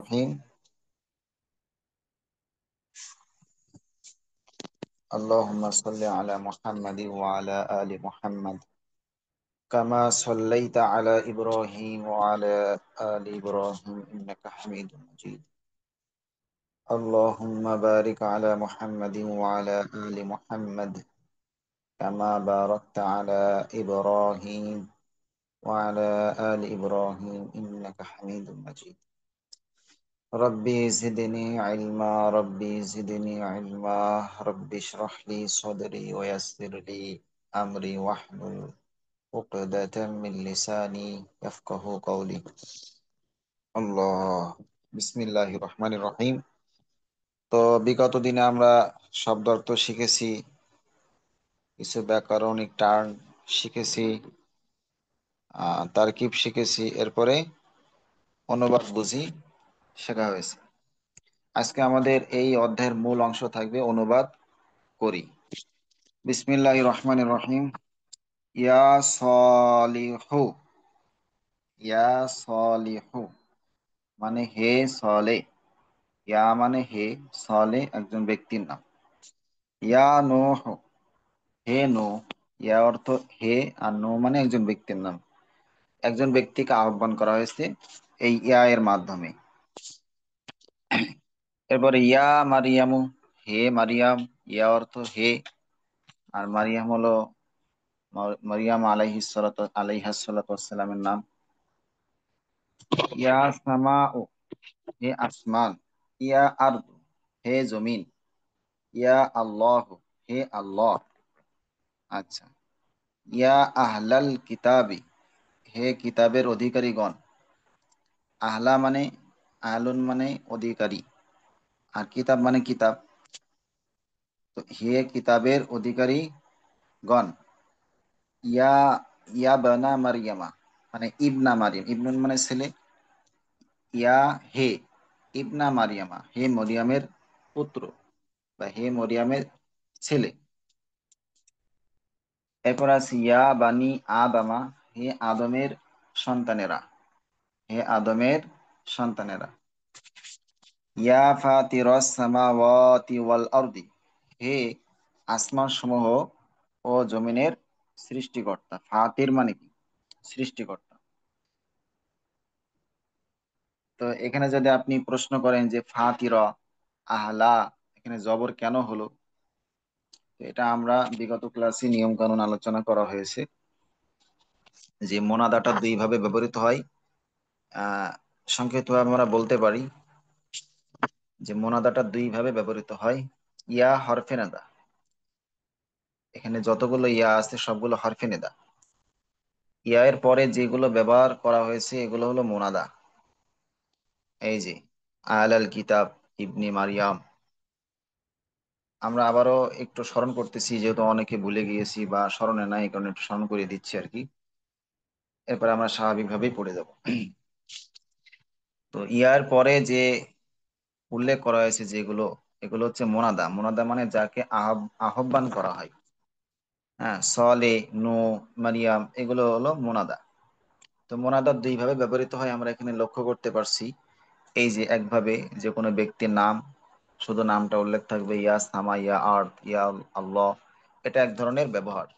الرحيم. اللهم صل على محمد وعلى آل محمد كما صليت على إبراهيم وعلى آل إبراهيم إنك حميد مجيد. اللهم بارك على محمد وعلى آل محمد كما باركت على إبراهيم وعلى آل إبراهيم إنك حميد مجيد. ربي زدني علما ربي زدني علما ربي اشرح لي صدري ويسر لي أمري واحلل عقدة من لساني يفقه قولي. আল্লাহ, বিসমিল্লাহির রহমানির রহিম। তো বিগত দিনে আমরা শব্দার্থ শিখেছি, কিছু ব্যাকরণিক টার্ম শিখেছি, তারকিব শিখেছি, এরপরে অনুবাদ বুঝি শেখা হয়েছে। আজকে আমাদের এই অধ্যায়ের মূল অংশ থাকবে অনুবাদ করি। বিসমিল্লাহির রহমানির রহিম। ইয়া সলিহু, ইয়া সলিহু মানে হে সলে। ইয়া মানে হে, সলে একজন ব্যক্তির নাম। ইয়া নূহ, হে নূহ। ইয়া অর্থ হে, আর নূহ মানে একজন ব্যক্তির নাম। একজন ব্যক্তিকে আহ্বান করা হয়েছে এই ইয়া এর মাধ্যমে। এরপরে ইয়া মারিয়ামু, হে মারিয়াম। ইয়া অর্থ হে, আর মারিয়াম হলো মারিয়াম আলাইহিস সালাতু ওয়াসসালামের নাম। ইয়া সামাউ, হে আসমান। ইয়া আরদু, হে জমিন। ইয়া আল্লাহ, হে আল্লাহ। আচ্ছা। ইয়া আহলাল কিতাবি, হে কিতাবের অধিকারীগণ। আহলা মানে, আহলুন মানে অধিকারী, আর কিতাব মানে কিতাব। তো হে কিতাবের অধিকারী গণ। ইয়া ইয়া বানা মারিয়ামা মানে ইবনা মারিয়াম, ইবনুন মানে ছেলে। ইয়া হে ইবনা মারিয়ামা, হে মরিয়ামের পুত্র বা হে মরিয়ামের ছেলে। এরপর আছে ইয়া বানি আদামা, হে আদমের সন্তানেরা, হে আদমের সন্তানেরা। ইয়া ফাতিরাস সামাওয়াতি ওয়াল আরদি, হে আসমান সমূহ ও জমিনের সৃষ্টিকর্তা। ফাতির মানে কি? সৃষ্টিকর্তা। তো এখানে যদি আপনি প্রশ্ন করেন যে ফাতিরা, আহলা, এখানে জবর কেন হলো, তো এটা আমরা বিগত ক্লাসে নিয়ম কানুন আলোচনা করা হয়েছে যে মোনাদাটা দুই ভাবে ব্যবহৃত হয়। আহ সংক্ষিপ্ত আমরা বলতে পারি যে মোনাদাটা দুই ভাবে ব্যবহৃত হয়। ইয়া হরফে নাদা, এখানে যতগুলো ইয়া আছে সবগুলো হরফে নেদা। ইয়া এর পরে যেগুলো ব্যবহার করা হয়েছে এগুলো হলো মোনাদা। এই যে আলাল কিতাব, ইবনি মারিয়াম। আমরা আবারও একটু স্মরণ করতেছি, যেহেতু অনেকে ভুলে গিয়েছি বা স্মরণে নাই, এই কারণে একটু স্মরণ করে দিচ্ছি আর কি। এরপর আমরা স্বাভাবিকভাবেই পড়ে যাব। তো ইয়ার পরে যে উল্লেখ করা হয়েছে যেগুলো, এগুলো হচ্ছে মোনাদা। মোনাদা মানে যাকে আহ্বান করা হয়। হ্যাঁ, সলে, নূ, মারিয়াম এগুলো হলো মোনাদা। তো মোনাদা দুই ভাবে ব্যবহৃত হয় আমরা এখানে লক্ষ্য করতে পারছি। এই যে একভাবে যে কোনো ব্যক্তির নাম, শুধু নামটা উল্লেখ থাকবে, ইয়া সামা, ইয়া আর্থ, ইয়া আল্লাহ, এটা এক ধরনের ব্যবহার।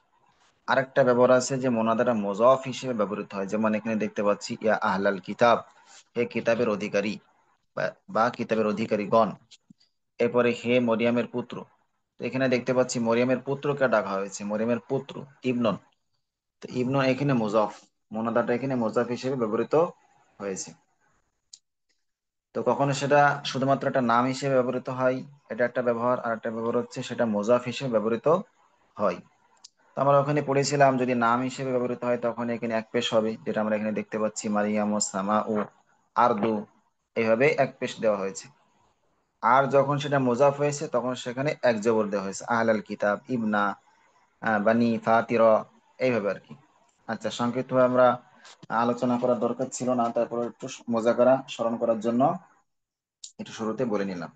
আরেকটা ব্যবহার আছে যে মোনাদাটা মোজাফ হিসেবে ব্যবহৃত হয়, যেমন এখানে দেখতে পাচ্ছি ইয়া আহলাল কিতাব, হে কিতাবের অধিকারী বা কিতাবের অধিকারীগণ। এরপরে হে মরিয়ামের পুত্র, তো এখানে দেখতে পাচ্ছি মরিয়ামের পুত্রকে ডাকা হয়েছে, মরিয়ামের পুত্র ইবনন। তো ইবনন এখানে মোজাফ, মোনাদাটা এখানে মোজাফ হিসেবে ব্যবহৃত হয়েছে। তো কখনো সেটা শুধুমাত্র একটা নাম হিসেবে ব্যবহৃত হয়, এটা একটা ব্যবহার। আর একটা ব্যবহার হচ্ছে সেটা মোজাফ হিসেবে ব্যবহৃত হয়। তো আমরা ওখানে পড়েছিলাম যদি নাম হিসেবে ব্যবহৃত হয় তখন এখানে এক পেশ হবে, যেটা আমরা এখানে দেখতে পাচ্ছি মারিয়াম ও সামা ও আরদু, এইভাবে এক পেশ দেওয়া হয়েছে। আর যখন সেটা মোজাফ হয়েছে তখন সেখানে এক জবর দেওয়া হয়েছে, আহলাল কিতাব, ইবনা, বানি, ফাতির, এইভাবে আর কি। আচ্ছা, সংক্ষিপ্তভাবে আমরা আলোচনা করার দরকার ছিল না, তারপর একটু মজা করা স্মরণ করার জন্য একটু শুরুতে বলে নিলাম।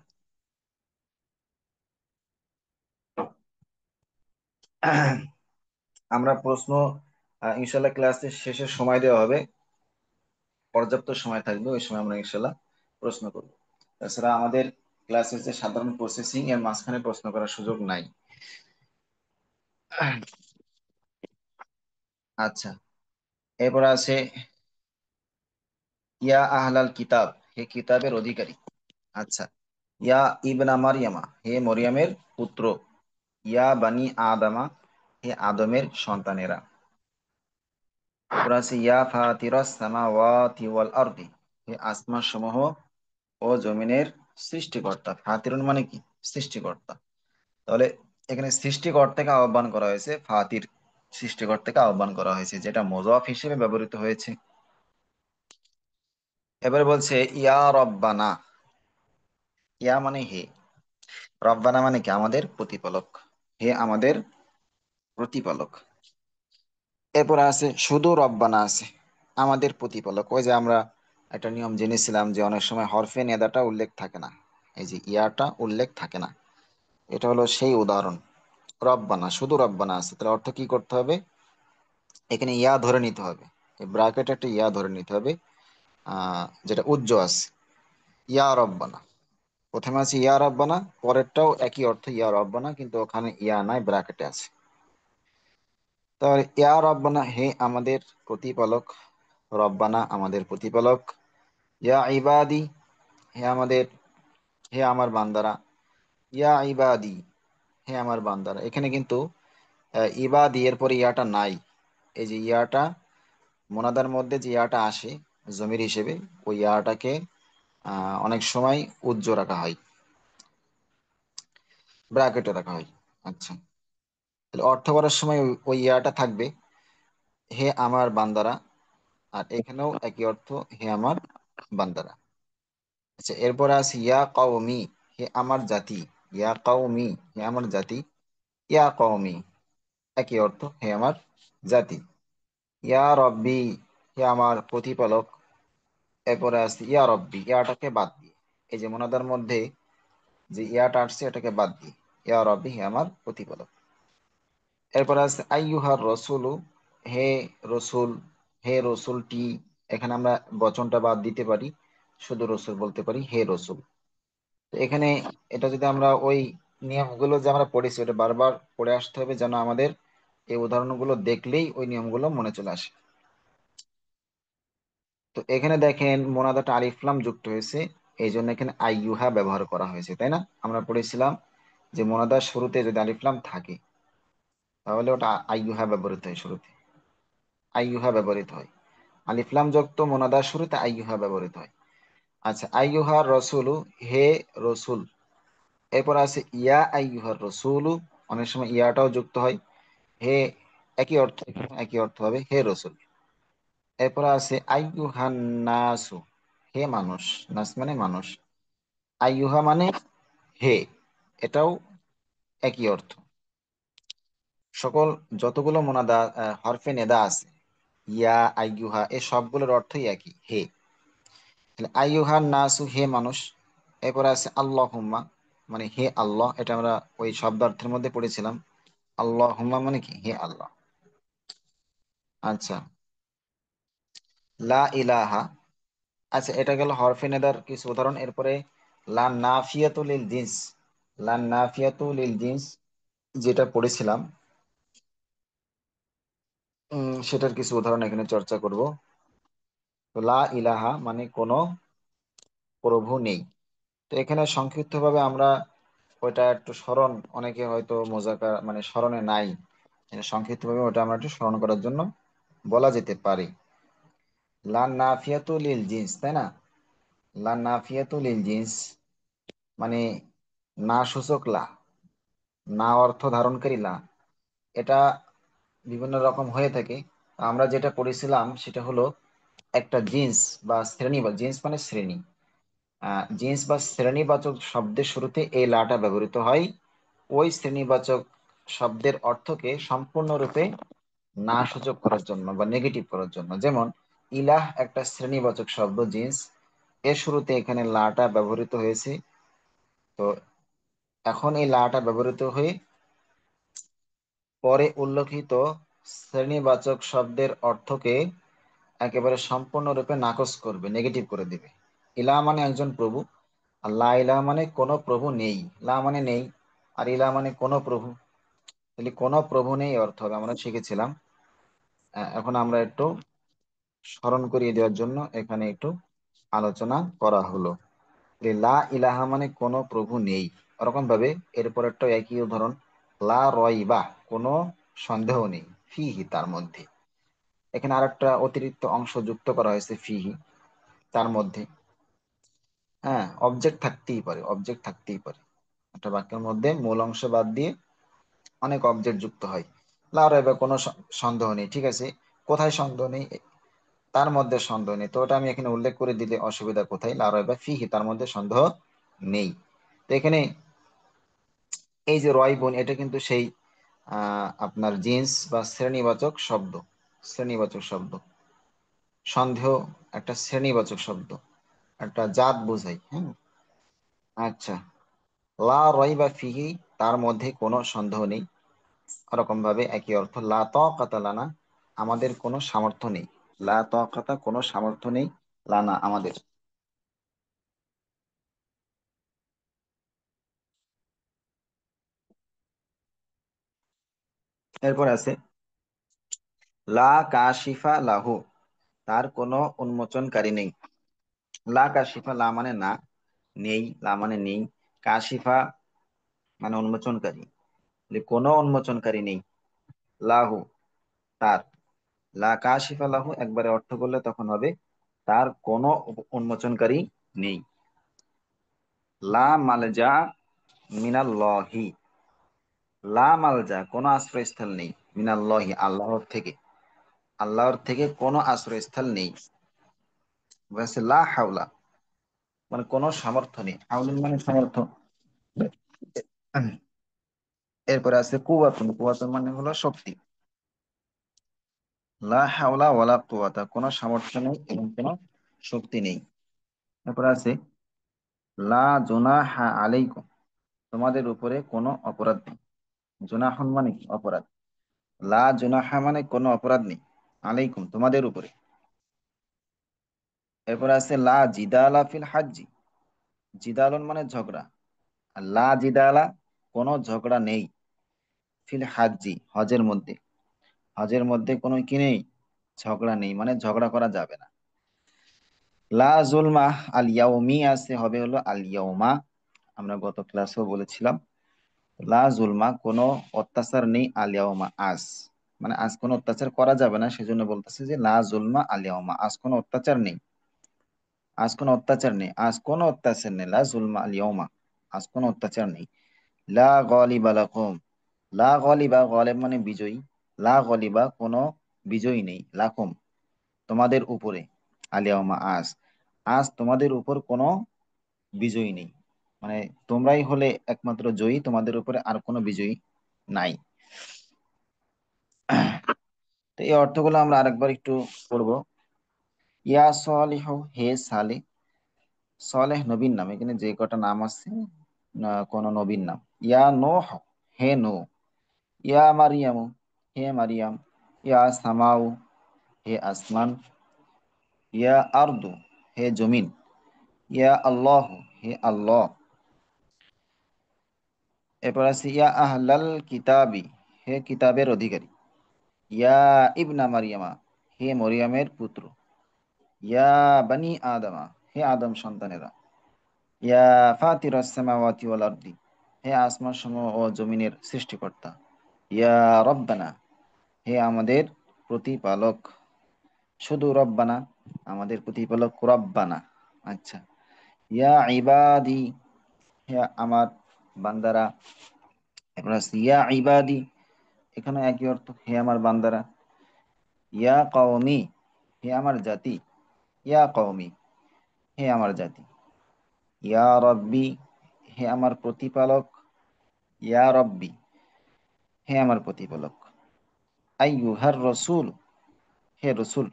আমরা প্রশ্ন ইনশাল্লাহ ক্লাসের শেষে সময় দেওয়া হবে, পর্যাপ্ত সময় থাকবে, ওই সময় আমরা ইনশাল্লাহ প্রশ্ন করব। তাছাড়া আমাদের ক্লাসের যে সাধারণ প্রসেসিং এর মাঝখানে প্রশ্ন করার সুযোগ নাই। আচ্ছা, এরপর আছে ইয়া আহলাল কিতাব, হে কিতাবের অধিকারী। আচ্ছা, ইয়া ইবনা মারিয়ামা, হে মরিয়মের পুত্র। ইয়া বানি আদামা, হে আদমের সন্তানেরা। এরপর আছে ইয়া ফাতিরাস সামাওয়াতি ওয়াল আরদি, হে আসমান সমূহ ও জমিনের সৃষ্টিকর্তা। ফাতিরুন মানে কি? সৃষ্টিকর্তা। তাহলে এখানে সৃষ্টিকর্তাকে আহ্বান করা হয়েছে, ফাতির সৃষ্টিকর্তাকে আহ্বান করা হয়েছে, যেটা মুযাফ হিসেবে ব্যবহৃত হয়েছে। এবারে বলছে ইয়া রব্বানা। ইয়া মানে হে, রব্বানা মানে কি? আমাদের প্রতিপালক। হে আমাদের প্রতিপালক। এরপর আছে শুধু রব্বানা আছে, আমাদের প্রতিপালক। ওই যে আমরা একটা নিয়ম জেনেছিলাম যে অনেক সময় হরফে নেদাটা উল্লেখ থাকে না, এই যে ইয়াটা উল্লেখ থাকে না, এটা হলো সেই উদাহরণ। রব্বানা, শুধু রব্বানা আছে, তাহলে অর্থ কি করতে হবে? এখানে ইয়া ধরে নিতে হবে, এই ব্রাকেট একটা ইয়া ধরে নিতে হবে, যেটা উজ্জ আছে। ইয়া রব্বানা, প্রথমে আছে ইয়া রব্বানা, পরেরটাও একই অর্থ ইয়া রব্বানা, কিন্তু ওখানে ইয়া নাই, ব্রাকেটে আছে। তাহলে ইয়া রব্বানা, হে আমাদের প্রতিপালক। রব্বানা আমাদের প্রতিপালক। ইয়া ইবাদি, হে আমাদের, হে আমার বান্দারা। ইয়া ইবাদি, হে আমার বান্দারা। এখানে কিন্তু ইবাদি এর পরে ইয়াটা নাই। এই যে ইয়াটা মোনাদার মধ্যে যে ইয়াটা আসে জমির হিসেবে, ওই ইয়াটাকে অনেক সময় উজ্জ্ব রাখা হয়, ব্র্যাকেটে রাখা হয়। আচ্ছা, তাহলে অর্থ করার সময় ওই ইয়াটা থাকবে, হে আমার বান্দারা। আর এখানেও একই অর্থ, হে আমার বান্দারা। আচ্ছা, এরপরে আছে ইয়া কওমি, হে আমার জাতি। ইয়া কওমি, হে আমার জাতি। ইয়া কওমি, একই অর্থ, হে আমার জাতি। ইয়া রব্বি, হে আমার প্রতিপালক। এরপরে আছে ইয়া রব্বি, ইয়াটাকে বাদ দিয়ে, এই যে মোনাদার মধ্যে যে ইয়াটা আসছে এটাকে বাদ দিয়ে ইয়া রব্বি, হে আমার প্রতিপালক। এরপরে আছে আইয়ুহার রসুলু, হে রসুল, হে রসুলটি। এখানে আমরা বচনটা বাদ দিতে পারি, শুধু রসুল বলতে পারি, হে রসুল। তো এখানে এটা যদি আমরা ওই নিয়মগুলো যে আমরা পড়েছি ওটা বারবার পড়ে আসতে হবে, যেন আমাদের এই উদাহরণগুলো দেখলেই ওই নিয়মগুলো মনে চলে আসে। তো এখানে দেখেন মোনাদাটা আলিফলাম যুক্ত হয়েছে, এই জন্য এখানে আইয়ুহা ব্যবহার করা হয়েছে, তাই না? আমরা পড়েছিলাম যে মোনাদার শুরুতে যদি আলিফলাম থাকে তাহলে ওটা আইয়ুহা ব্যবহৃত হয়, শুরুতে আইয়ুহা ব্যবহৃত হয়। আলিফলাম যুক্ত মোনাদার শুরুতে আইয়ুহা ব্যবহৃত হয়। আচ্ছা, আইয়ুহা রসুলু, হে রসুল। এরপর আছে ইয়া আইয়ুহার রসুলু, অনেক সময় ইয়াটাও যুক্ত হয়, হে, একই অর্থ, একই অর্থ হবে, হে রসুল। এরপর আছে আইয়ুহান নাসু, হে মানুষ। নাস মানে মানুষ, আইয়ুহা মানে হে, এটাও একই অর্থ। সকল যতগুলো মোনাদা হরফে নেদা আছে, ইয়া আইয়ুহা, এ সবগুলোর অর্থই একই, হে। তাহলে আইয়ুহান নাসু, হে মানুষ। এরপর আছে আল্লাহুম্মা, মানে হে আল্লাহ, এটা আমরা ওই শব্দার্থের মধ্যে পড়েছিলাম। আল্লাহুম্মা মানে কি? হে আল্লাহ। আচ্ছা, লা ইলাহা। আচ্ছা, এটা গেল হরফে নেদার কিছু উদাহরণ। এরপরে লা নাফিয়াতু লিল জিন্স, লা নাফিয়াতু লিল জিন্স যেটা পড়েছিলাম, সেটার কিছু উদাহরণ এখানে চর্চা করব। তো লা ইলাহা মানে কোনো প্রভু নেই। তো এখানে সংক্ষিপ্ত ভাবে আমরা ওইটা একটু স্মরণ, অনেকে হয়তো মোজাকার মানে স্মরণে নাই, সংক্ষিপ্ত ভাবে ওটা আমরা একটু স্মরণ করার জন্য বলা যেতে পারে। লা নাফিয়াতু লিল জিন্স, তাই না? লা নাফিয়াতু লিল জিন্স মানে না সূচক লা, না অর্থ ধারণকারী লা। এটা বিভিন্ন রকম হয়ে থাকে। আমরা যেটা পড়েছিলাম সেটা হলো একটা জিন্স বা শ্রেণী, বা জিন্স মানে শ্রেণী, জিন্স বা শ্রেণীবাচক শব্দের শুরুতে এই লাটা ব্যবহৃত হয় ওই শ্রেণীবাচক শব্দের অর্থকে সম্পূর্ণরূপে না সূচক করার জন্য বা নেগেটিভ করার জন্য। যেমন ইলাহ একটা শ্রেণীবাচক শব্দ জিন্স, এর শুরুতে এখানে লাটা ব্যবহৃত হয়েছে। তো এখন এই লাটা ব্যবহৃত হয়ে পরে উল্লেখিত শ্রেণীবাচক শব্দের অর্থকে একেবারে সম্পূর্ণরূপে নাকচ করবে, নেগেটিভ করে দিবে। ইলাহ মানে একজন প্রভু, আর লা ইলাহা মানে কোনো প্রভু নেই। লা মানে নেই, আর ইলাহ মানে কোনো প্রভু। তাহলে কোনো প্রভু নেই অর্থ হবে, আমরা শিখেছিলাম। এখন আমরা একটু স্মরণ করিয়ে দেওয়ার জন্য এখানে একটু আলোচনা করা হলো। যে লা ইলাহা মানে কোনো প্রভু নেই, ওরকম ভাবে এরপর একটা একই উদাহরণ, লা রয়বা, কোনো সন্দেহ নেই, ফিহি তার মধ্যে। এখানে আরেকটা অতিরিক্ত অংশ যুক্ত করা হয়েছে, ফিহি তার মধ্যে। হ্যাঁ, অবজেক্ট থাকতেই পারে, অবজেক্ট থাকতেই পারে। একটা বাক্যের মধ্যে মূল অংশ বাদ দিয়ে অনেক অবজেক্ট যুক্ত হয়। লা রয়বা কোনো সন্দেহ নেই, ঠিক আছে। কোথায় সন্দেহ নেই? তার মধ্যে সন্দেহ নেই, তো ওটা আমি এখানে উল্লেখ করে দিলে অসুবিধা কোথায়? লা রয়বা ফিহি, তার মধ্যে সন্দেহ নেই। তো এখানে এই যে রয়বুন, এটা কিন্তু সেই আপনার জিন্স বা শ্রেণীবাচক শব্দ। শ্রেণীবাচক শব্দ, সন্দেহ একটা শ্রেণীবাচক শব্দ, একটা জাত বোঝাই। হ্যাঁ, আচ্ছা। লা রয়বা ফিহি, তার মধ্যে কোনো সন্দেহ নেই। ওরকম ভাবে একই অর্থ, লা তাকাতা লানা, আমাদের কোনো সামর্থ্য নেই। লা তাকাতা, কোনো সামর্থ্য নেই, লানা, আমাদের। এরপর আছে লা কাশিফা লাহু, তার কোনো উন্মোচনকারী নেই। লা কাশিফা, লা মানে না, নেই, লা মানে নেই, কাশিফা মানে উন্মোচনকারী, কোনো উন্মোচনকারী নেই। লাহু, তার। লা কাশিফা লাহু একবারে অর্থ করলে তখন হবে তার কোনো উন্মোচনকারী নেই। লা মালজা মিনাল্লাহি, লা মালজা, কোনো আশ্রয়স্থল নেই, মিনাল্লাহি, আল্লাহর থেকে। আল্লাহর থেকে কোনো আশ্রয়স্থল নেই। বলছে লা হাওলা, মানে কোনো সামর্থ্য নেই, হাউলুন মানে সামর্থ্য। এরপরে আছে কুওয়াতুন, কুওয়াতুন মানে হলো শক্তি। লা হাওলা ওয়ালা কুওয়াতা, কোনো সামর্থ্য নেই এবং কোনো শক্তি নেই। এরপরে আছে লা জুনাহা আলাইকুম, তোমাদের উপরে কোনো অপরাধ নেই। জুনাহুন মানে কি? অপরাধ। লা জুনাহা মানে কোনো অপরাধ নেই, আলাইকুম, তোমাদের উপরে। এরপরে আছে লা জিদালা ফিল হাজ্জি, জিদালুন মানে ঝগড়া, আর লা জিদালা, কোনো ঝগড়া নেই, ফিল হাজ্জি, হজের মধ্যে। হজের মধ্যে কোনো কি নেই? ঝগড়া নেই, মানে ঝগড়া করা যাবে না। লা জুলমা আল ইয়াউমি আছে, হবে হলো আল ইয়াউমা। আমরা গত ক্লাসেও বলেছিলাম লা জুলমা, কোনো অত্যাচার নেই, আল ইয়াউমা, আজ। মানে আজ কোনো অত্যাচার করা যাবে না, সেজন্য বলতেছে যে লা জুলমা আল ইয়াউমা, আজ কোনো অত্যাচার নেই। আজ কোনো অত্যাচার নেই, আজ কোনো অত্যাচার নেই, লা জুলমা আল ইয়াউমা, আজ কোনো অত্যাচার নেই। লা গালিবা লাকুম, লা গালিবা, গালিব মানে বিজয়ী। লা গালিবা, কোনো বিজয়ী নেই, লাকুম, তোমাদের উপরে। আলিয়াউমা, আজ। আজ তোমাদের উপর কোনো বিজয়ী নেই, মানে তোমরাই হলে একমাত্র জয়ী, তোমাদের উপরে আর কোনো বিজয়ী নাই। তো এই অর্থগুলো আমরা আরেকবার একটু পড়বো। ইয়া সালিহ, হে সালে। সালেহ নবীর নাম, এখানে যে কটা নাম আছে না, কোন নবীর নাম। ইয়া নোহ, হে নো। ইয়া মারিয়াম, হে মারিয়াম। ইয়া সামাউ, হে আসমান। ইয়া আরদু, হে জমিন। ইয়া আল্লাহ, হে আল্লাহ। এরপর আছে ইয়া আহলাল কিতাবি, হে কিতাবের অধিকারী। ইয়া ইবনা মারিয়ামা, হে মরিয়ামের পুত্র। ইয়া বানি আদমা, হে আদম সন্তানেরা। ইয়া ফাতিরাস সামাওয়াতি ওয়াল আরদি, হে আসমান সমূহ ও জমিনের সৃষ্টিকর্তা। ইয়া রব্বানা, হে আমাদের প্রতিপালক। শুধু রব্বানা, আমাদের প্রতিপালক রব্বানা। আচ্ছা। ইয়া ইবাদি, হে আমার বান্দারা। এরপর আছে ইয়া ইবাদি, এখানে একই অর্থ, হে আমার বান্দারা। ইয়া কওমি, হে আমার জাতি। ইয়া কওমি, হে আমার জাতি। ইয়া রব্বি, হে আমার প্রতিপালক। ইয়া রব্বি, হে আমার প্রতিপালক। আইয়ুহার রসুল, হে রসুল।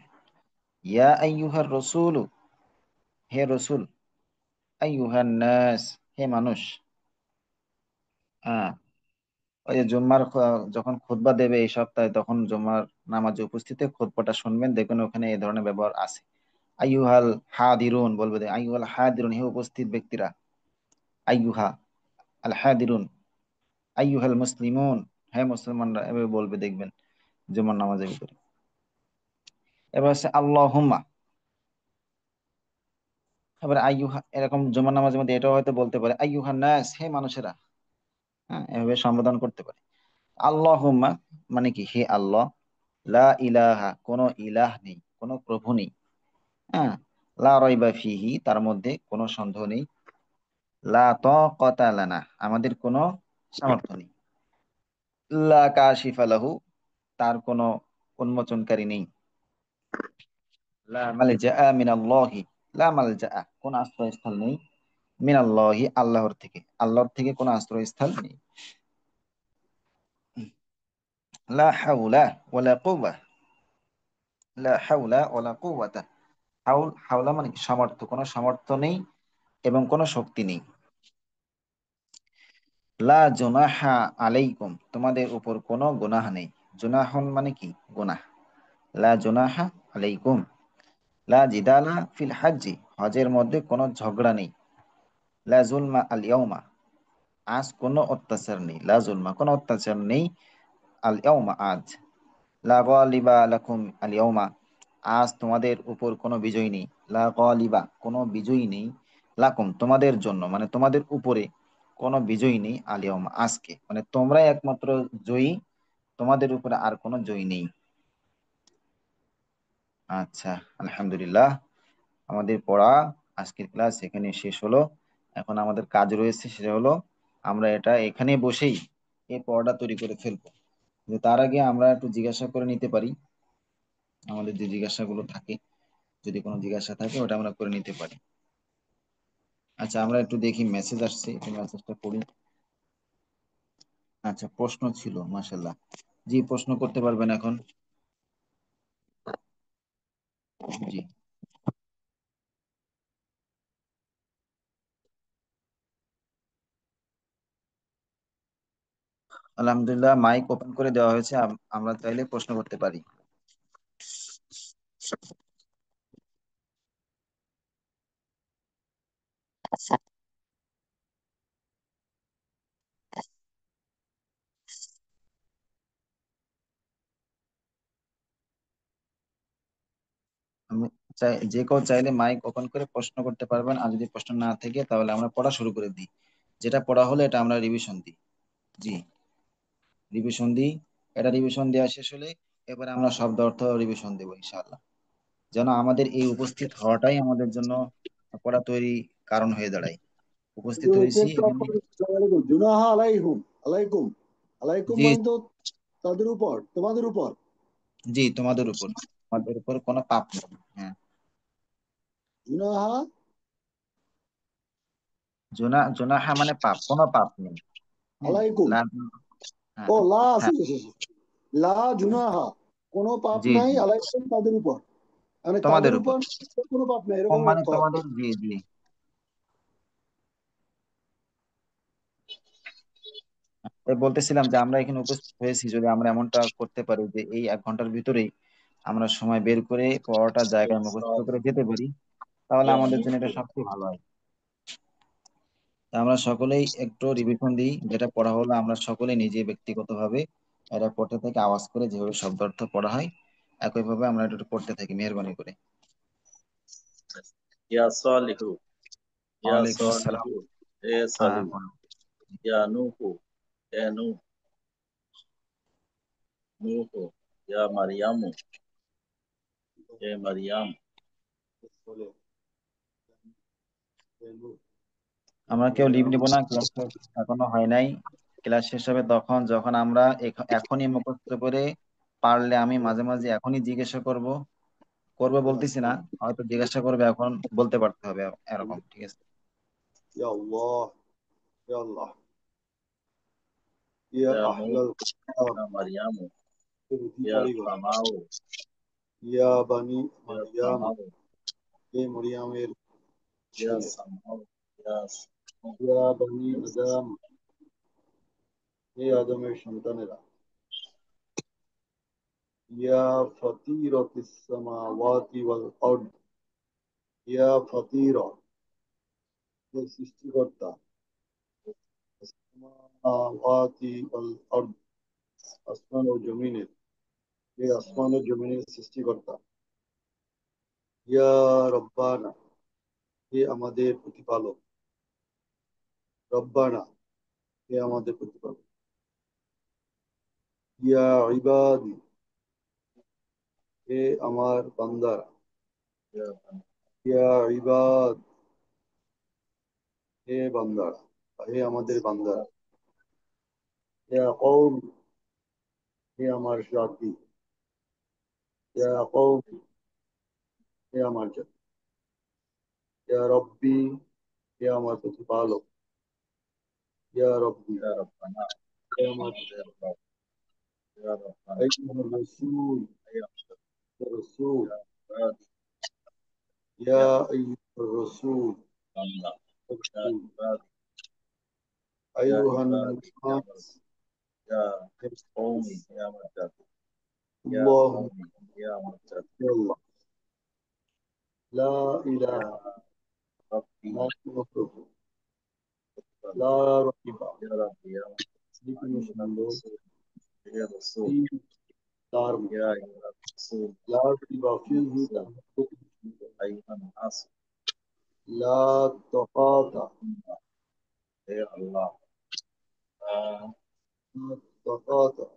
ইয়া আইয়ুহার রসুল, হে রসুল। আইয়ুহান নাস, হে মানুষ। হ্যাঁ, ওই যে জুম্মার যখন খুতবা দেবে এই সপ্তাহে, তখন জুম্মার নামাজে উপস্থিত হয়ে খুতবাটা শুনবেন, দেখবেন ওখানে এই ধরনের ব্যবহার আছে। আইয়ুহাল হাদিরুন বলবে, আইয়ুহাল হাদিরুন, হে উপস্থিত ব্যক্তিরা। আইয়ুহা আল হাদিরুন, আইয়ুহাল মুসলিমুন, হে মুসলমানরা, এভাবে বলবে দেখবেন জুমার নামাজের ভিতরে। এবার হচ্ছে আল্লাহুম্মা। এবার আইয়ুহা, এরকম জুমার নামাজের মধ্যে এটাও হয়তো বলতে পারে আইয়ুহান নাস, হে মানুষেরা। হ্যাঁ, এভাবে সম্বোধন করতে পারে। আল্লাহুম্মা মানে কি, হে আল্লাহ। লা ইলাহা, কোনো ইলাহ নেই, কোনো প্রভু নেই। হ্যাঁ। লা রাইবা ফিহি, তার মধ্যে কোনো সন্দেহ নেই। লা তাকাতা লানা, আমাদের কোনো সামর্থ্য নেই। লা কাশিফা লাহু, তার কোনো উন্মোচনকারী নেই। লা মালজাআ মিনাল্লাহি, লা মালজাআ, কোন আশ্রয়স্থল নেই। মিনাল্লাহি, আল্লাহর থেকে, আল্লাহর থেকে কোনো আশ্রয়স্থল নেই। লা হাওলা ওয়ালা কুওয়া, লা হাওলা ওয়ালা কুওয়াতা। হাওলা মানে কি, সামর্থ্য, কোনো সামর্থ্য নেই এবং কোনো শক্তি নেই। লা জুনাহা আলাইকুম, তোমাদের উপর কোনো গুনাহ নেই। জুনাহন মানে কি, গুনাহ। লা জুনাহা আলাইকুম। লা জিদালা ফিল হাজ্জি, হজের মধ্যে কোনো ঝগড়া নেই। লা জুলমা আল ইয়াউমা, আজ কোনো অত্যাচার নেই। লা জুলমা, কোনো অত্যাচার নেই। আল ইয়াউমা, আজ। লা গালিবা লাকুম আল ইয়াউমা, আজ তোমাদের উপর কোনো বিজয় নেই। লা গালিবা, কোনো বিজয়ী নেই। লাকুম, তোমাদের জন্য, মানে তোমাদের উপরে কোনো বিজয়ী নেই। আল ইয়াউমা, আজকে, মানে তোমরাই একমাত্র জয়ী, তোমাদের উপরে আর কোনো জয়ী নেই। আচ্ছা, আলহামদুলিল্লাহ, আমাদের পড়া আজকের ক্লাস এখানে শেষ হলো। এখন আমাদের কাজ রয়েছে, সেটা হলো আমরা এটা এখানে বসেই এই পড়াটা তৈরি করে ফেলবো। কিন্তু তার আগে আমরা একটু জিজ্ঞাসা করে নিতে পারি, আমাদের যে জিজ্ঞাসাগুলো থাকে, যদি কোনো জিজ্ঞাসা থাকে ওটা আমরা করে নিতে পারি। আচ্ছা, আমরা একটু দেখি, মেসেজ আসছে, একটু মেসেজটা পড়ি। আচ্ছা, প্রশ্ন ছিল, মাশাল্লাহ। জি, প্রশ্ন করতে পারবেন এখন। জি, আলহামদুলিল্লাহ, মাইক ওপেন করে দেওয়া হয়েছে, আমরা চাইলে প্রশ্ন করতে পারি। আমি চাই, যে কেউ চাইলে মাইক ওপেন করে প্রশ্ন করতে পারবেন, আর যদি প্রশ্ন না থাকে তাহলে আমরা পড়া শুরু করে দিই। যেটা পড়া হলো এটা আমরা রিভিশন দিই। জি, রিভিশন দিই। এটা রিভিশন দেওয়া শেষ হলে এবারে আমরা শব্দ অর্থ রিভিশন দেবো ইনশাআল্লাহ। যেন আমাদের এই উপস্থিত হওয়াটাই আমাদের জন্য পড়া তৈরি কারণ হয়ে দাঁড়ায়। উপস্থিত হয়েছি এখানে। জুনাহা আলাইহুম, আলাইকুম, আলাইকুম জি, মানে তো তাদের উপর, তোমাদের উপর। জি, তোমাদের উপর, আমাদের উপর কোনো পাপ নেই। হ্যাঁ। জুনাহা জুনাহা মানে পাপ, কোনো পাপ নেই। হ্যাঁ। আলাইকুম। লা, হ্যাঁ, ও লা আছে, হ্যাঁ, শেষে লা জুনাহা, কোনো পাপ জি, নাই জি, আলাইকুম, তাদের উপর। মানে তোমাদের তাদের উপর। উপর কোনো পাপ নাই, ও এরকম মানে অর্থ। তোমাদের, জি, জি। তাই বলতেছিলাম যে আমরা এখানে উপস্থিত হয়েছি, যদি আমরা এমনটা করতে পারি যে এই 1 ঘন্টার ভিতরেই আমরা সময় বের করে পড়াটা يا জায়গায় মুখস্থ করে صالح যেতে পারি, তাহলে يا আমাদের জন্য এটা نور সবচেয়ে ভালো হয়। তা আমরা সকলেই একটু রিভিশন দিই, যেটা পড়া হলো আমরা সকলেই নিজে ব্যক্তিগতভাবে এটা পড়তে থেকে আওয়াজ করে, যেভাবে শব্দার্থ পড়া হয় একইভাবে আমরা এটা পড়তে থাকি, মেহরবানি করে। يا صالح يا ওয়ালাইকুম صالح আসসালাম। يا হ্যাঁ, صالح পড়ো। يا نوح يا نوح نوح يا مريم يا مريم আমরা কেউ লিভ নিব না, ক্লাস এখনো হয় নাই। ক্লাস শেষ হবে তখন, যখন আমরা এখনই মুখস্থ করে পারলে আমি মাঝে মাঝে এখনই জিজ্ঞাসা করব। করবে বলতেছি না, হয়তো জিজ্ঞাসা করবে, এখন বলতে পারতে হবে, এরকম, ঠিক আছে? ইয়া আল্লাহ, ইয়া আল্লাহ, ইয়া يا نوح আহলাল কিতাব, يا مريم এর يا অধিকারীগণ, سماء ইয়া বানি يا মারিয়াম, سماء এ মরিয়ামের يا ছেলে, سماء يا سماء ইয়া বানি يا আদম, হে আদমের সন্তানেরা, ইয়া ফাতিরাতিস সামাওয়াতি ওয়াল আরদ, ইয়া ফাতিরা, হে সৃষ্টিকর্তা। আসমাওয়াতি ওয়াল আরদ, আসমান ও জমিনের, হে আসমান ও জমিনের সৃষ্টিকর্তা। ইয়া রব্বানা, হে আমাদের প্রতিপালক। রব্বানা, হে আমাদের প্রতিপালক। ইয়া ইবাদি, হে আমার বান্দারা। يا من ইয়া ইবাদ, হে বান্দারা, হে আমাদের বান্দারা। ইয়া কওম, হে আমার জাতি। ইয়া কওম, হে আমার জাতি। ইয়া রব্বি, হে আমার প্রতিপালক। ইয়া রব্বি, يا ربنا হে আমার يا رب يا ربنا আইয়ুহার রাসূল, يا হে রাসূল। يا عبادي ইয়া يا আইয়ুহার রাসূল, الله হে يا রাসূল। عبادي يا আইয়ুহান عبادي يا নাস, رب يا হে قومي يا مجدي يا আল্লাহু قومي يا مجدي আল্লাহ। লা يا ইলাহা, ربي নাই কোনো প্রভু। أكبر লা রাইবা, يا ربي يا নেই কোনো أيها সন্দেহ الرسول يا رسول ফীহি তার يا মধ্যে। أيها الرسول লা রাইবা يا ফীহি, رسول তার মধ্যে কোনো সন্দেহ নেই। أيها الناس লা তাকাতা, الأمة يا الله লা তাকাতা,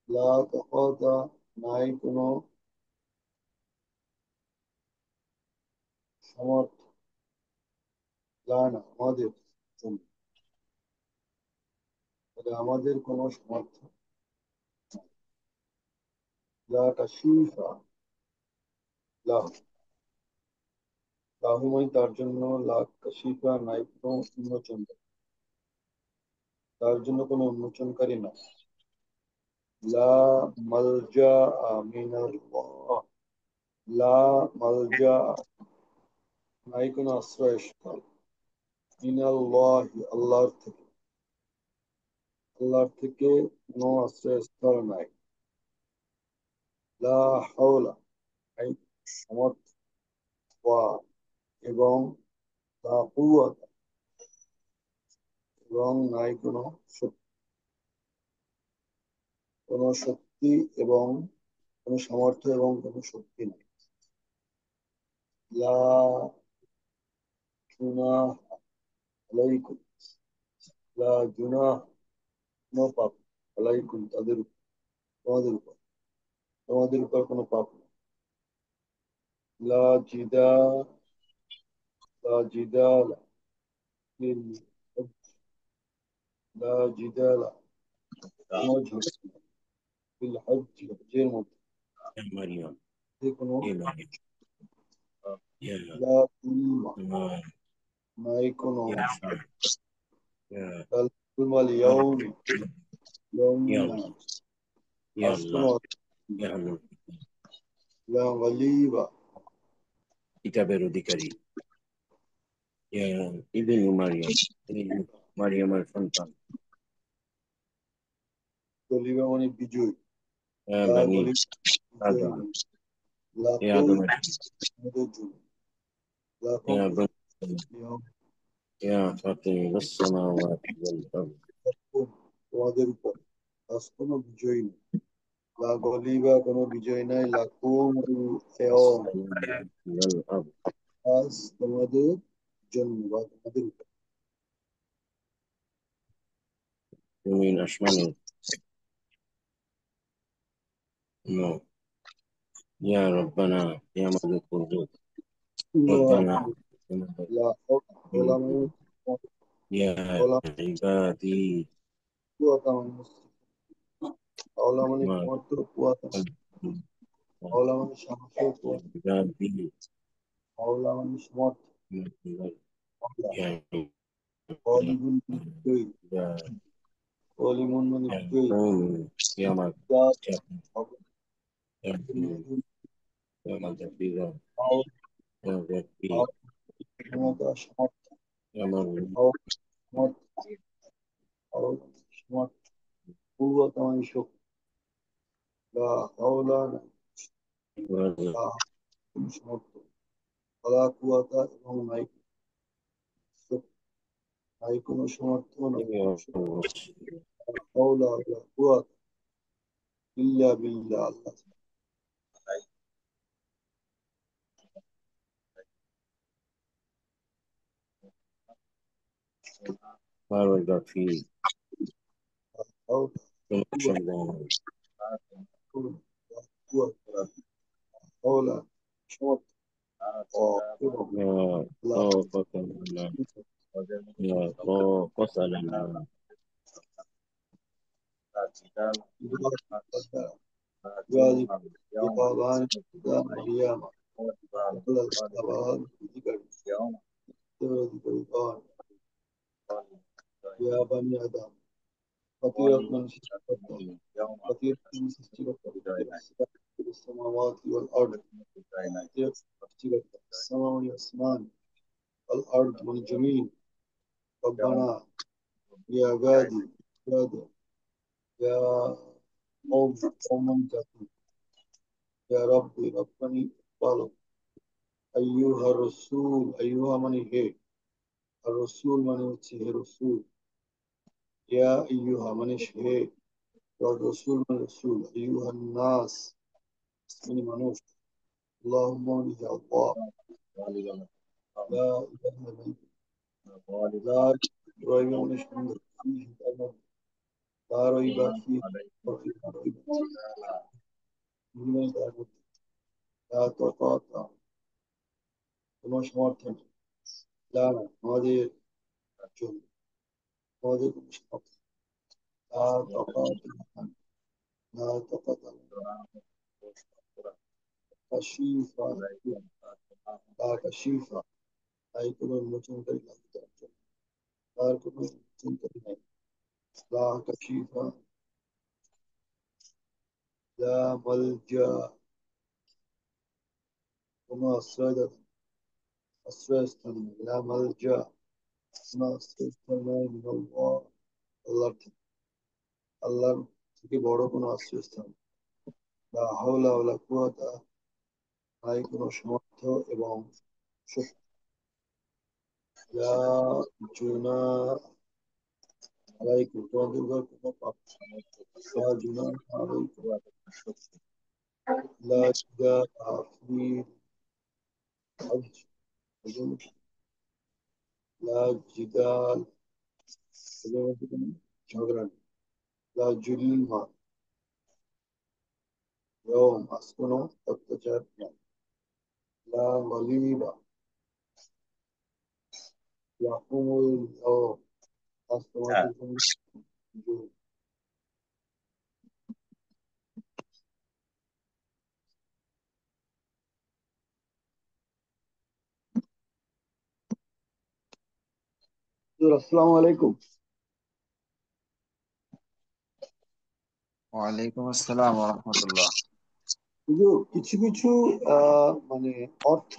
লা তাকাতা, নাই কোনো সামর্থ্য। লানা, আমাদের জন্য, তবে আমাদের কোনো সামর্থ্য নাই। লা তাশফীফা লাহু, লাহুময় তার জন্য। লা কাশিফা, নাই কোনো উন্মোচন, তার জন্য কোনো উন্মোচনকারী নাই। লা মালজা মিনাল্লাহ, লা মালজা, নাই কোনো আশ্রয়স্থল। মিনাল্লাহি, আল্লাহর থেকে, আল্লাহর থেকে কোনো আশ্রয়স্থল নাই। লা হাওলা, নাই সামর্থ্য। ওয়া, এবং লা কুওয়াতা, এবং নাই কোনো শক্তি, কোনো শক্তি এবং কোনো সামর্থ্য এবং কোনো শক্তি নাই। লা জুনাহ আলাইকুম, লা জুনাহ, কোনো পাপ, আলাইকুম তাদের উপর, তোমাদের উপর, তোমাদের উপর কোনো পাপ নেই। লা জিদা, লা জিদালা ফিল হজ্জ, লা জিদালা, কোনো ঝগড়া নেই। ফিল হজ্জ, হজ্জের মধ্যে يا مريم যে কোনো يا مريم يا লা তুলমা, نور নাই কোনো يا شام يا লা তুলমাল رب ইয়াউমি, ইয়াউমি يا না, الله يا আজ কোনো الله يا الله লা গালিবা, কিতাবের অধিকারী ইয়া ইবনু মারিয়াম, তিনি মারিয়ামের সন্তান। গলিবা মানে বিজয়। ইয়া লা বানি গলিবা, বিজয় আদম, নেই। লা ইয়া কুল, আদমের আমাদের জন্য। লা ইয়া কুল, বনি ইয়াউমি, ইয়া ফাতির السماوات والأرض কুল, তোমাদের উপর। আজ কোনো বিজয় নেই। লা গলিবা, কোনো বিজয় নাই। লা কুল ইয়াউম, السماوات والأرض আজ তোমাদের জন্য বা তোমাদের উপর। জমিন আসমানের নো ইয়া রব্বানা, ইয়া আমাদের পূর্ব রব্বানা, লা হাওলা মানে ইয়া হাওলা, ইবাদি কুওয়াতা মানে হাওলা মানে আমার সামর্থ্য, কুওয়াতা হাওলা মানে সামর্থ্য, কুওয়াতা ইবাদি হাওলা মানে সামর্থ্য। হাওলা ইয়া গলিবুল মানে বিজয়ী, গলিমুন মানে বিজয়ী। ইয়া আমার জাত, يا مدبر হাও, يا ربي হাও ক্ষমতা, সামর্থ্য, يا مرحبا হাও সামর্থ্য, হাও সামর্থ্য, কুওয়াতা মানে শক্তি। লা হাওলা, লা কোনো সামর্থ্য, ওয়ালা কুওয়াতা এবং নাই কোনো সমর্থ, নাই কোনো শক্তি, ওয়ালা হাওলা ওয়ালা কুওয়াতা ইল্লা বিল্লাহ। আল্লাহ بارك فيك. হাওলা ما شاء الله. কুওয়াতা হাওলা সমর্থ এবং لا আল্লাহ طاقة لنا، لا طاقة لنا. ذلك جوابان يا مريم قبل الصلاة ذكر ذكر يا بني آدم فطيرة من سجدة فطيرة من سجدة فطيرة السماوات والأرض فطيرة سجدة السماء والأسمان والأرض والجميع ربنا يا عبادي عبادي يا قوم جاتي يا ربي ربني قالوا أيها الرسول أيها من هي الرسول من هي رسول يا أيها من هي والرسول من رسول أيها الناس من منوش اللهم يا الله لا إله إلا أنت لا ريب فيه الأمر لا ريب فيه لا ريب فيه لا تقاطع কোনো সমর্থন لا আমাদের জন্য আমাদের কোনো সমর্থন لا تقاطع لا تقاطع كشيفة لا كشيفة أي কোনো মোচনকারী লাগবে তার জন্য তার কোনো মোচনকারী নাই لا كشيفة لا ملجأ কোনো আশ্রয়স্থান নেই لا ملجأ কোনো আশ্রয়স্থান নাই মিনাল্লাহ আল্লাহর থেকে আল্লাহর থেকে বড় কোনো আশ্রয়স্থান লা হাওলা ওয়ালা কুওয়াতা নাই কোনো সামর্থ্য এবং শক্তি লা জুনাহ আলাইকুম তোমাদের উপর কোনো পাপ লা জুনাহ আলাইকুম লা জিনাহা ফি হজ লা জিদাল এদের মধ্যে কোনো ঝগড়া নেই লা জুলমা এবং আজ কোনো অত্যাচার নেই লা গলিবা ইয়াকুমুল আজ তোমাদের কোনো জোর আসসালামু আলাইকুম ওয়ালাইকুম আসসালাম ওয়া রাহমাতুল্লাহ। হুজুর কিছু কিছু মানে অর্থ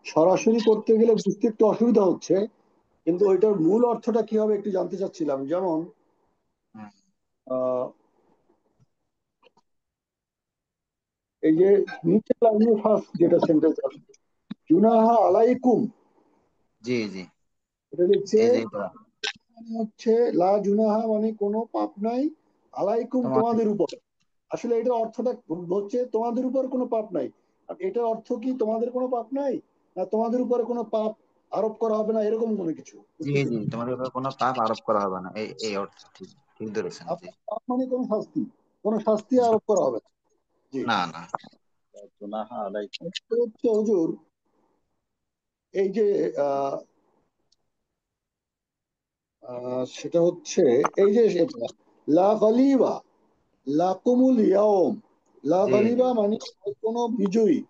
সরাসরি করতে গেলে বুঝতে একটু অসুবিধা হচ্ছে কিন্তু ওইটার মূল অর্থটা কি হবে একটু জানতে চাচ্ছিলাম যেমন হুম, আহ, এই যে নিচে লাইনে ফার্স্ট যেটা সেন্টেন্স আসবে জুনাহা আলাইকুম জি জি, এটা লিখছে এই যে এটা মানে হচ্ছে লা জুনাহা মানে কোনো পাপ নাই আলাইকুম তোমাদের। তোমাদের উপর আসলে এটার অর্থটা হচ্ছে তোমাদের উপর কোনো পাপ নাই আর এটার অর্থ কি তোমাদের কোনো পাপ নাই না তোমাদের উপরে কোনো পাপ আরোপ করা হবে না এরকম কোনো কিছু জি বুঝতেছি জি, না তোমাদের উপর কোনো পাপ আরোপ করা হবে না, এই এই অর্থ। ঠিক ঠিক ধরেছেন, জি পাপ মানে কোনো শাস্তি জি। আরোপ করা হবে না জি না না। তো হচ্ছে হুজুর এই যে আহ সেটা হচ্ছে এই যে এটা লা গালিবা লাকুমুল ইয়াউম লা জি জি, গালিবা মানে কোনো বিজয়ী নেই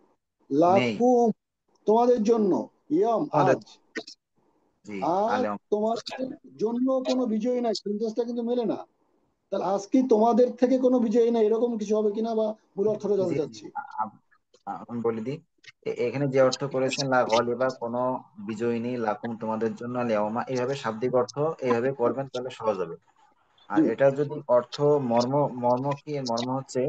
লাকুম তোমাদের জন্য ইয়াম তোমাদের। আজ জি, আজ আলেম। তোমাদের জন্য কোনো বিজয়ী নাই সেন্টেন্সটা কিন্তু মেলে না তাহলে আজ কি তোমাদের থেকে কোনো বিজয়ী নাই এরকম কিছু হবে কিনা বা মূল অর্থটা জি জানতে জি, চাচ্ছি আমি বলে দিই। এখানে যে অর্থ করেছেন লা গলিবা, কোনো বিজয় নেই, লাকুম তোমাদের জন্য, লিয়াউমা এইভাবে শাব্দিক অর্থ এইভাবে করবেন তাহলে সহজ হবে। আর জি এটা যদি অর্থ মর্ম, মর্ম কি, এর মর্ম হচ্ছে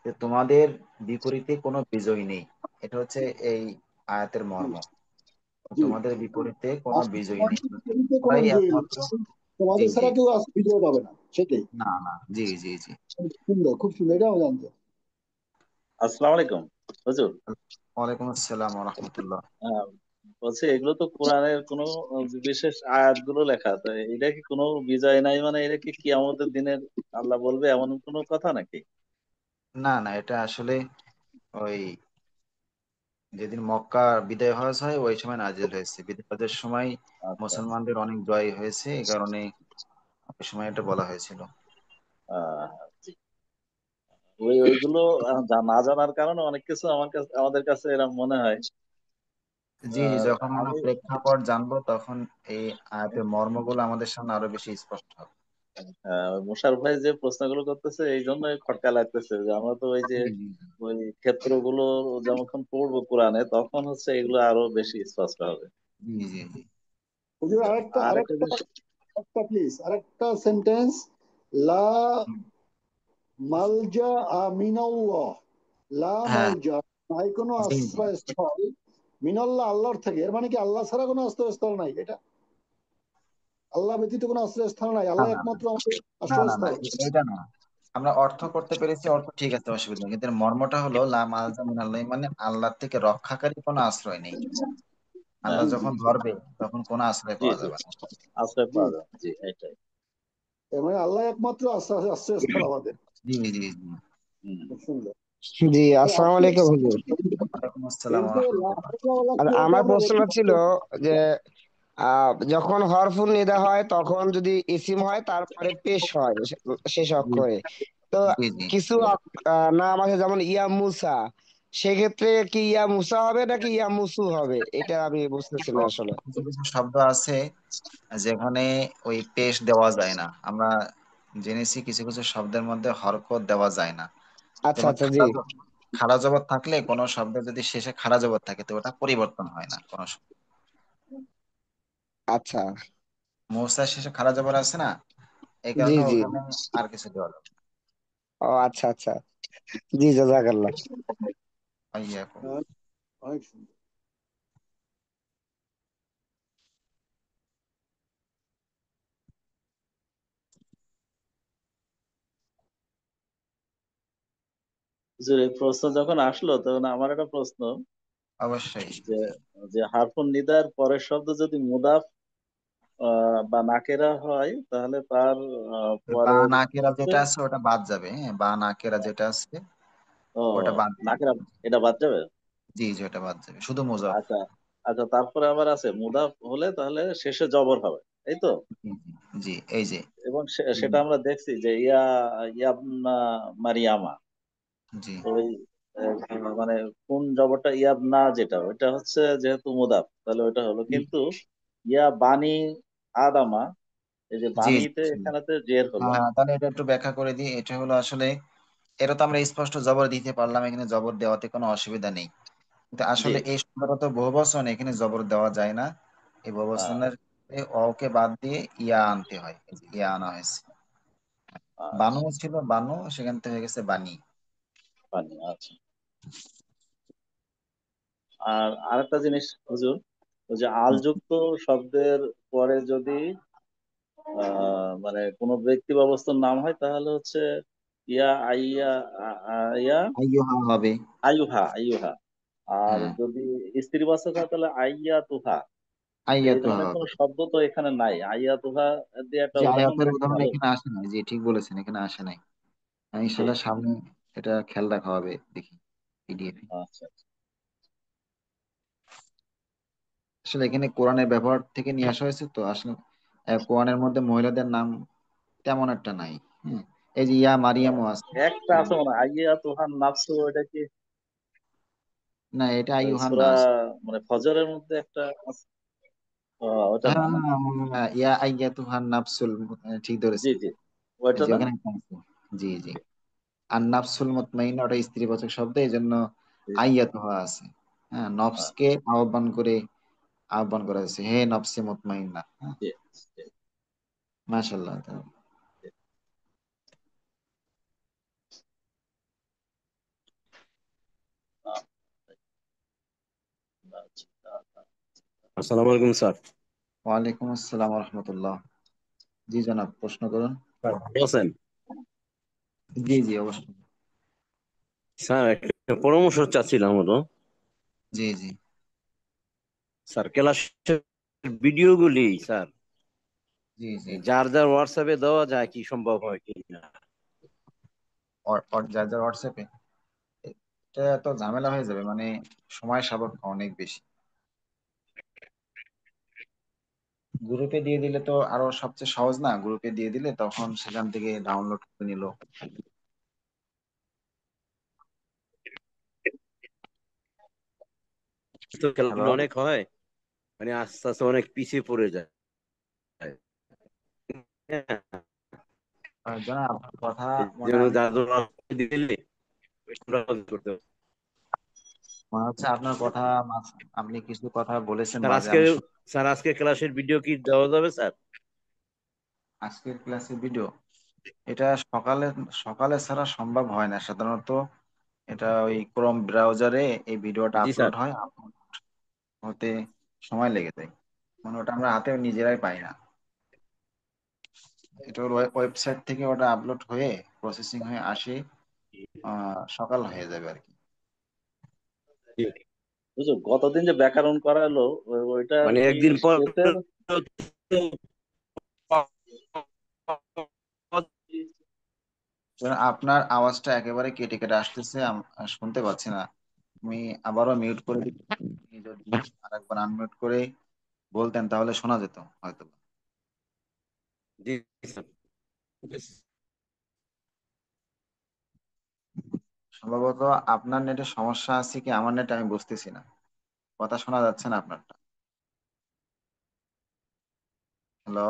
যে তোমাদের বিপরীতে কোনো বিজয় নেই। এটা হচ্ছে এই আয়াতের জি মর্ম। জি। তোমাদের বিপরীতে কোনো বিজয়ী নেই, বিপরীতে কোনো ওরাই বিজয়ী নেই, একমাত্র। জি তোমাদের জি। ছাড়া কেউ আজ বিজয় পাবে না, সেটাই। না না, জি জি জি। খুব সুন্দর, খুব সুন্দর, এটা আমি জানতো। আসসালামু আলাইকুম হুজুর। ওয়ালাইকুম আসসালাম ওয়া রাহমাতুল্লাহ। আহ, বলছি এগুলো তো কোরআনের কোনো বিশেষ আয়াতগুলো লেখা, তো এটা কি কোনো বিজয় নাই, মানে এটা কি কিয়ামতের দিনের আল্লাহ বলবে এমন কোনো কথা নাকি? না না, এটা আসলে ওই যেদিন মক্কা বিদায় হওয়া হয় ওই সময় নাজিল হয়েছে। বিদায় হজের সময় আচ্ছা। মুসলমানদের অনেক জয় হয়েছে, এই কারণে ওই সময় এটা বলা হয়েছিল। আহ, জি। ওইগুলো না জানার কারণে অনেক কিছু আমার কাছে, আমাদের কাছে এরকম মনে হয়। জি জি, আর যখন আমরা আমি প্রেক্ষাপট জানবো তখন এই আয়াতের মর্মগুলো আমাদের সামনে আরো বেশি স্পষ্ট হবে। মোশারফ ভাই যে প্রশ্নগুলো করতেছে এই জন্যই খটকা লাগতেছে যে আমরা তো ওই যে জি জি ওই ক্ষেত্রগুলো যখন পড়বো কোরআনে তখন হচ্ছে এগুলো আরো বেশি স্পষ্ট হবে। জি জি জি। হুজুর, আরেকটা আর একটা আরেকটা জিনিস, একটা প্লিজ, আরেকটা সেন্টেন্স। লা হুম, মালজা মিনাল্লাহ, লা হ্যাঁ। মালজা, নাই কোনো জি জি। আশ্রয়স্থল, মিনাল্লাহ, আল্লাহর থেকে। এর মানে কি আল্লাহ ছাড়া কোনো আশ্রয়স্থল নাই? এটা আল্লাহ ব্যতীত কোনো আশ্রয়স্থল নাই, না আল্লাহ না একমাত্র আমাদের না না না, আশ্রয়স্থল। এটা না। আমরা অর্থ করতে পেরেছি, অর্থ ঠিক আছে, অসুবিধা নেই, কিন্তু এর মর্মটা হলো লা মালজা মিনাল্লাহি, মানে আল্লাহ থেকে রক্ষাকারী কোনো আশ্রয় নেই। হ্যাঁ, আল্লাহ জি জি যখন ধরবে তখন কোনো আশ্রয় জি পাওয়া জি, যাবে না। আশ্রয় জি। পাওয়া যাবে, জি এটাই। এর মানে আল্লাহ একমাত্র আশ্রয়স্থল আমাদের। জি জি জি। হুম। খুব সুন্দর। জি, তো আসসালামু আপনি আলাইকুম হুজুর। ওয়ালাইকুম আসসালাম এই ওয়া যে লা রাহমাতুল্লাহ। হাওলা আর কি, এটা আমার আমরা প্রশ্নটা রেখে ছিল যে যখন হরফুন নিদা হয় তখন যদি ইসিম হয় তারপরে পেশ হয় শেষ জি অক্ষরে, তো জি জি। কিছু নাম আছে যেমন ইয়া মুসা, সেক্ষেত্রে কি ইয়া মুসা হবে নাকি ইয়া মুসু হবে, এটা আমি বুঝতেছি তো না আসলে। কিছু কিছু শব্দ আছে যেখানে ওই পেশ দেওয়া যায় না। আমরা জেনেছি কিছু কিছু শব্দের মধ্যে হরকত দেওয়া যায় না। আচ্ছা যেমন আচ্ছা, জি। খাড়া জবর থাকলে কোনো শব্দ যদি শেষে খাড়া জবর থাকে তো ওটা পরিবর্তন হয় না কোনো সময়। আচ্ছা। মৌসার শেষে খাড়া জবর আছে না, এই জি কারণে জি। ওখানে আর কিছু দেওয়া যাবে ও আচ্ছা আচ্ছা। জি, জাজাকাল্লাহ। না। ইয়াকুম। অনেক সুন্দর। যে এই প্রশ্ন যখন আসলো তখন আমার একটা প্রশ্ন, অবশ্যই। যে যে হারফুন নিদার পরের শব্দ যদি মুদাফ বা নাকেরা হয় তাহলে তার বা পরের নাকেরা হচ্ছে, যেটা আছে ওটা বাদ যাবে, হ্যাঁ, বা নাকেরা যেটা আছে ও ওটা বাদ যাবে। নাকেরা, এটা বাদ যাবে। জি জি, ওটা বাদ যাবে, শুধু মুজাফ। আচ্ছা। আচ্ছা, তারপরে আবার আছে মুদাফ হলে তাহলে শেষে জবর হবে, এই তো। জি জি জি, এই যে। এবং হুম, সেটা আমরা দেখছি যে ইয়াবনা মারিয়ামা, জি ওই মানে কোন জবরটা ইয়াবনা, যেটা ওইটা হচ্ছে যেহেতু মুদাফ তাহলে ওইটা হলো, কিন্তু ইয়া বানি আদামা, এই যে জি বাণীতে জি। এখানেতে জের হলো। হ্যাঁ, তাহলে এটা একটু ব্যাখ্যা করে দিই। এটা হলো আসলে, এটা তো আমরা স্পষ্ট জবর দিতে পারলাম, এখানে জবর দেওয়াতে কোনো অসুবিধা নেই, কিন্তু জি। আসলে এই শব্দটা তো বহুবচন, এখানে জবর দেওয়া যায় না। এই আহ, বহুবচনের অকে বাদ দিয়ে ইয়া আনতে হয়, এই যে ইয়া আনা হয়েছে। বানু আচ্ছা, ছিল বানু, সেখান থেকে হয়ে গেছে বানি। বাণী, আচ্ছা। আর আরেকটা জিনিস হুজুর, ওই যে আল যুক্ত শব্দের পরে যদি মানে কোনো ব্যক্তি বা বস্তুর নাম হয় তাহলে হচ্ছে ইয়া আইয়া, ইয়া আইয়ুহা হবে। আয়ুহা, আয়ুহা। আর হ্যাঁ, যদি স্ত্রীবাচক হয় তাহলে আইয়া তুহা। কিন্তু এই আইয়াতুহা ধরনের কোনো হবে। শব্দ তো এখানে নাই, আইয়া তুহা দিয়ে একটা যে উদাহরণ আয়াতের দিলে উদাহরণ ভালো এখানে হতো। আসে নাই, জি ঠিক বলেছেন, এখানে আসে নাই। জি। ইনশাল্লাহ সামনে এটা খেয়াল রাখা হবে, দেখি পিডিএফ। আচ্ছা আচ্ছা। আসলে এখানে কোরআনের ব্যবহার থেকে নিয়ে আসা হয়েছে তো আসলে। কোরআনের মধ্যে মহিলাদের নাম তেমন একটা নাই। হ্যাঁ, এই যে ইয়া মারিয়ামও আছে। একটা আছে মনে হয়, আইয়া তুহান নাফসু, ওইটা কি না, এটা আইয়ুহান না সূরা আছে। মানে ফজরের মধ্যে একটা আছে? ওটা হ্যাঁ না, না? হ্যাঁ, হ্যাঁ, ইয়া আইয়াতুহান নাফসুল ঠিক জি ধরেছেন। জি, এই ওইটা যে না। ওখানে একটা আছে। জি জি। আর নাফসুল মুতমাইন্না ওটা স্ত্রীবাচক শব্দ, এই জন্য জি আইয়াতুহা আছে। হ্যাঁ, নফসকে আহ্বান করে, আহ্বান করা হয়েছে, হে নফসে মুতমাইন্না। হ্যাঁ, জি, জি, মাশাআল্লাহ। জি। আচ্ছা, আচ্ছা। আসসালামু আলাইকুম স্যার। ওয়ালাইকুম আসসালাম রহমতুল্লাহ। জি জনাব, প্রশ্ন করুন। স্যার ভালো আছেন? জি জি অবশ্যই। স্যার একটা পরামর্শ চাচ্ছিলাম হলো, জি জি। স্যার ক্লাসের ভিডিওগুলি স্যার জি জি। যার যার হোয়াটসঅ্যাপে দেওয়া যায় কি সম্ভব হয় কি না? যার যার হোয়াটসঅ্যাপে এটা তো ঝামেলা হয়ে যাবে, মানে সময় সাপেক্ষ অনেক বেশি। গ্রুপে দিয়ে দিলে তো আরো সবচেয়ে সহজ না? গ্রুপে দিয়ে দিলে তখন সেখান থেকে ডাউনলোড করে নিল। তো হ্যালো, খেলাগুলো অনেক হয়, মানে আস্তে আস্তে অনেক পিছিয়ে পড়ে যায়। হ্যাঁ, জনাব আপনার কথা এই মনে জন্য হয় আমি যার জন্য দিলে করতে হবে। মনে হচ্ছে আপনার কথা আপনি কিছু কথা বলেছেন স্যার মাঝে আজকে, আমি স্যার আজকে ক্লাসের ভিডিও কি দেওয়া যাবে স্যার? আজকের ক্লাসের ভিডিও এটা সকালে সকালে ছাড়া সম্ভব হয় না সাধারণত। এটা ওই ক্রোম ব্রাউজারে এই ভিডিওটা জি আপলোড স্যার। হয়, আপলোড হতে সময় লেগে যায়, মানে ওটা আমরা হাতে নিজেরাই পাই না। এটা ওর ওয়েবসাইট থেকে ওটা আপলোড হয়ে প্রসেসিং হয়ে আসে, সকাল হয়ে যাবে আর কি। জি। বুঝছো, গতদিন যে ব্যাকরণ করালো ওইটা মানে কি একদিন পর শেষের? আপনার আওয়াজটা একেবারে কেটে কেটে আসতেছে, শুনতে পাচ্ছি না। আমি আবারও মিউট করে দিচ্ছি, আপনি যদি আরেকবার আনমিউট করে বলতেন তাহলে শোনা যেত হয়তো। জি স্যার। সম্ভবত আপনার নেটে সমস্যা আছে কি আমার নেটে আমি বুঝতেছি না, কথা শোনা যাচ্ছে না আপনারটা। হ্যালো,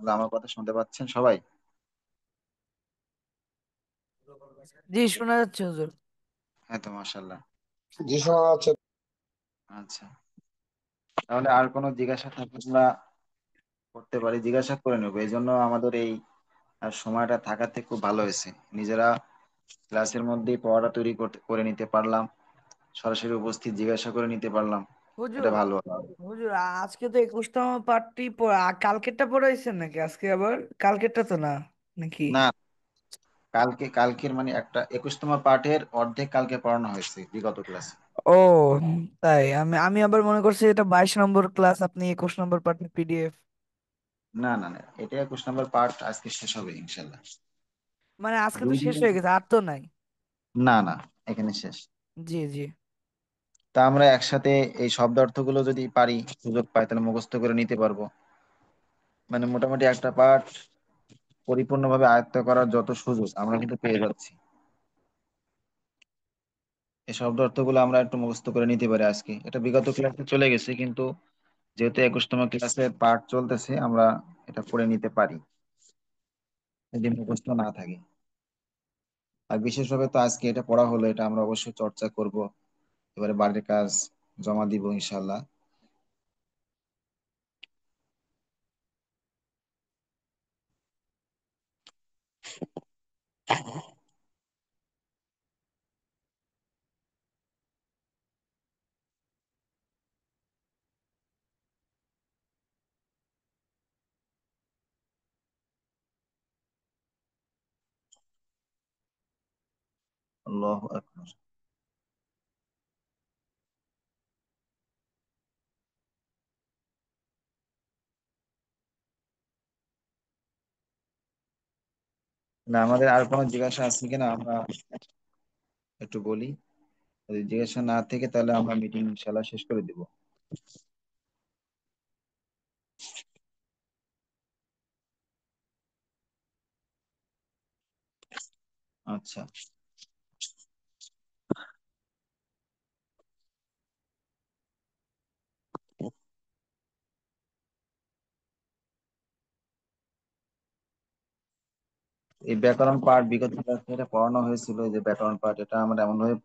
হ্যালো, আমার কথা শুনতে পাচ্ছেন সবাই? জি শোনা যাচ্ছে হুজুর। হ্যাঁ তো মাশাল্লাহ। জি শোনা যাচ্ছে। আচ্ছা, তাহলে আর কোনো জিজ্ঞাসা থাকলে আমরা করতে পারি, জিজ্ঞাসা করে নেবো। এই জন্য আমাদের এই সময়টা থাকাতে খুব ভালো হয়েছে। নিজেরা ক্লাসের মধ্যেই পড়াটা তৈরি করতে করে নিতে পারলাম, সরাসরি উপস্থিত জিজ্ঞাসা করে নিতে পারলাম, এটা হুজুর, ভালো। হুজুর আজকে তো 21তম পার্টটি কালকেরটা পড়াইছেন নাকি আজকে আবার? কালকেরটা তো না নাকি? না, কালকের মানে একটা 21তম পাঠের অর্ধেক কালকে পড়ানো হয়েছে বিগত ক্লাসে। ও তাই, আমি আমি আবার মনে করছি এটা 22 নম্বর ক্লাস, আপনি 21 নম্বর পার্টের পিডিএফ। না না না, এটা 21 নম্বর পার্ট আজকে শেষ হবে ইনশাল্লাহ। মানে আজকে তো দুই শেষ দিন, হয়ে গেছে, আর তো নাই? না না, এখানে শেষ। জি জি। তা আমরা একসাথে এই শব্দ অর্থগুলো যদি পারি, সুযোগ পাই, তাহলে মুখস্থ করে নিতে পারবো। মানে মোটামুটি একটা পাঠ পরিপূর্ণভাবে আয়ত্ত করার যত সুযোগ আমরা কিন্তু পেয়ে যাচ্ছি। এই শব্দ অর্থগুলো আমরা একটু মুখস্থ করে নিতে পারি আজকে। এটা বিগত ক্লাসে চলে গেছে, কিন্তু যেহেতু 21তম ক্লাসের পাঠ চলতেছে, আমরা এটা পড়ে নিতে পারি যদি মুখস্থ না থাকে। আর বিশেষভাবে তো আজকে এটা পড়া হলো, এটা আমরা অবশ্যই চর্চা করব, এবারে বাড়ির কাজ জমা দিব ইনশাল্লাহ। আল্লাহু আকবার। না, আমাদের আর কোনো জিজ্ঞাসা আছে কিনা আমরা একটু বলি। যদি জিজ্ঞাসা না থেকে তাহলে আমরা মিটিং ইনশাল্লাহ শেষ করে দিব। আচ্ছা, এই ব্যাকরণ পাঠ বিগত ক্লাসে এটা পড়ানো হয়েছিল, এই যে ব্যাকরণ পাঠ, এটা আমরা এমন ভাবে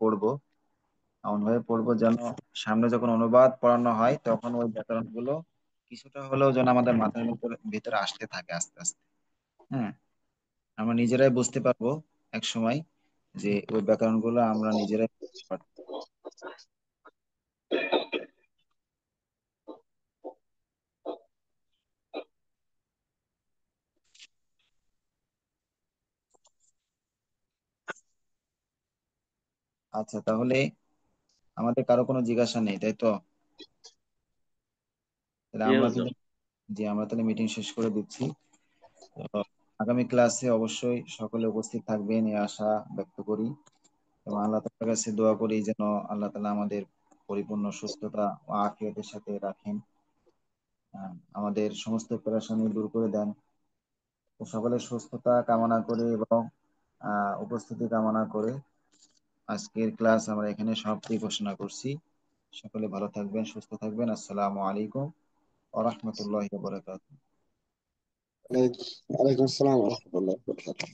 পড়বো যেন সামনে যখন অনুবাদ পড়ানো হয় তখন ওই ব্যাকরণ গুলো কিছুটা হলেও যেন আমাদের মাথার ভিতরে ভিতরে আসতে থাকে আস্তে আস্তে। হ্যাঁ, আমরা নিজেরাই বুঝতে পারবো এক সময় যে ওই ব্যাকরণগুলো আমরা নিজেরাই বুঝতে পারবো। আচ্ছা, তাহলে আমাদের কারো কোনো জিজ্ঞাসা নেই, তাই তো? তাহলে জি আমরা হুজুর। কিন্তু, যে আমরা তাহলে মিটিং শেষ করে দিচ্ছি। তো আগামী ক্লাসে অবশ্যই সকলে উপস্থিত থাকবেন এই আশা ব্যক্ত করি, এবং আল্লাহ তাআলার কাছে দোয়া করি যেন আল্লাহ তাআলা আমাদের পরিপূর্ণ সুস্থতা ও আফিয়তের সাথে রাখেন, আমাদের সমস্ত পেরেশানি দূর করে দেন। তো সকলের সুস্থতা কামনা করে এবং উপস্থিতি কামনা করে আজকের ক্লাস আমরা এখানে সমাপ্তি ঘোষণা করছি। সকলে ভালো থাকবেন, সুস্থ থাকবেন। আসসালামু আলাইকুম ওয়া রাহমাতুল্লাহি ওয়া বারাকাতুহু। ওয়ালাইকুম আসসালাম ওয়া রাহমাতুল্লাহি ওয়া বারাকাতুহু।